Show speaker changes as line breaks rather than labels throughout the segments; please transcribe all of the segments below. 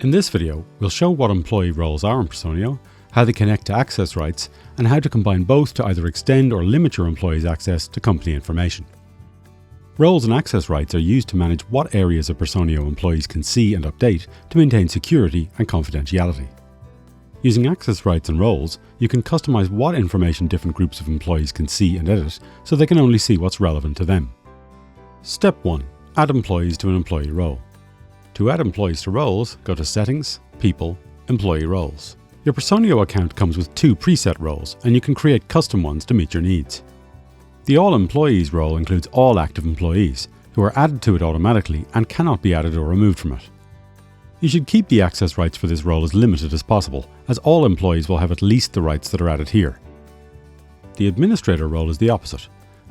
In this video, we'll show what employee roles are in Personio, how they connect to access rights, and how to combine both to either extend or limit your employees' access to company information. Roles and access rights are used to manage what areas of Personio employees can see and update to maintain security and confidentiality. Using access rights and roles, you can customize what information different groups of employees can see and edit so they can only see what's relevant to them. Step 1. Add employees to an employee role. To add employees to roles, go to Settings, People, Employee Roles. Your Personio account comes with 2 preset roles, and you can create custom ones to meet your needs. The All Employees role includes all active employees, who are added to it automatically and cannot be added or removed from it. You should keep the access rights for this role as limited as possible, as all employees will have at least the rights that are added here. The Administrator role is the opposite.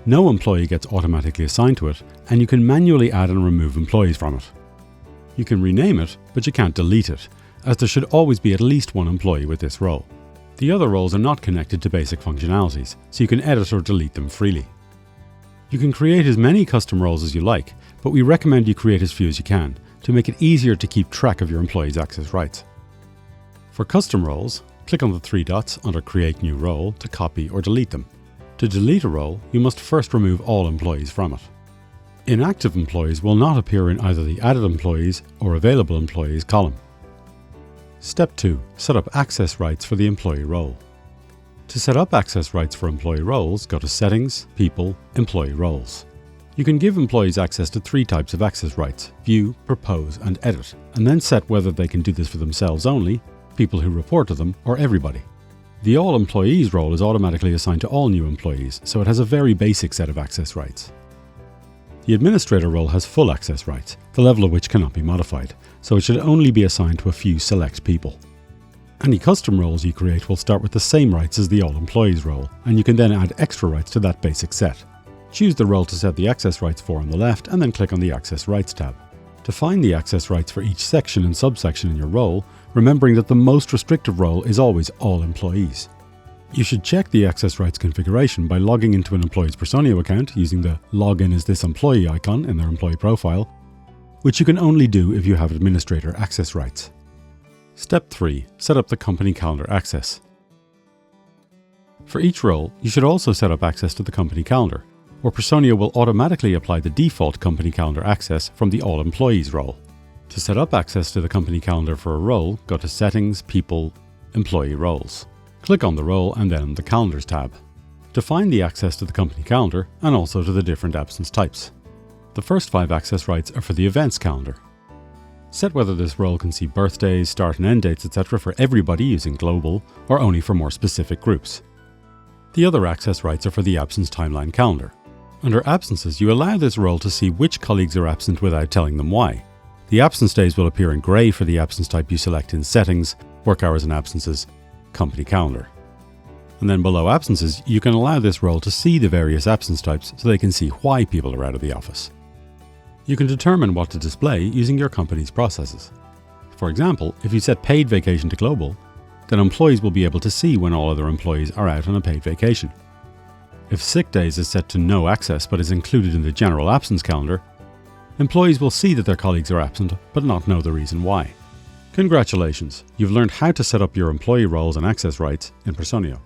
No employee gets automatically assigned to it, and you can manually add and remove employees from it. You can rename it, but you can't delete it, as there should always be at least one employee with this role. The other roles are not connected to basic functionalities, so you can edit or delete them freely. You can create as many custom roles as you like, but we recommend you create as few as you can, to make it easier to keep track of your employees' access rights. For custom roles, click on the 3 dots under Create New Role to copy or delete them. To delete a role, you must first remove all employees from it. Inactive employees will not appear in either the Added Employees or Available Employees column. Step 2. Set up access rights for the employee role. To set up access rights for employee roles, go to Settings, People, Employee Roles. You can give employees access to 3 types of access rights: View, Propose, and Edit, and then set whether they can do this for themselves only, people who report to them, or everybody. The All Employees role is automatically assigned to all new employees, so it has a very basic set of access rights. The Administrator role has full access rights, the level of which cannot be modified, so it should only be assigned to a few select people. Any custom roles you create will start with the same rights as the All Employees role, and you can then add extra rights to that basic set. Choose the role to set the access rights for on the left, and then click on the Access Rights tab. Define the access rights for each section and subsection in your role, remembering that the most restrictive role is always All Employees. You should check the access rights configuration by logging into an employee's Personio account using the Login as this employee icon in their employee profile, which you can only do if you have administrator access rights. Step 3. Set up the company calendar access. For each role, you should also set up access to the company calendar, where Personio will automatically apply the default company calendar access from the All Employees role. To set up access to the company calendar for a role, go to Settings, People, Employee Roles. Click on the role and then the Calendars tab. Define the access to the company calendar and also to the different absence types. The first 5 access rights are for the events calendar. Set whether this role can see birthdays, start and end dates, etc. for everybody using global, or only for more specific groups. The other access rights are for the absence timeline calendar. Under absences, you allow this role to see which colleagues are absent without telling them why. The absence days will appear in grey for the absence type you select in Settings, Work Hours and Absences, Company Calendar. And then below absences, you can allow this role to see the various absence types so they can see why people are out of the office. You can determine what to display using your company's processes. For example, if you set paid vacation to global, then employees will be able to see when all other employees are out on a paid vacation. If sick days is set to no access but is included in the general absence calendar, employees will see that their colleagues are absent but not know the reason why. Congratulations, you've learned how to set up your employee roles and access rights in Personio.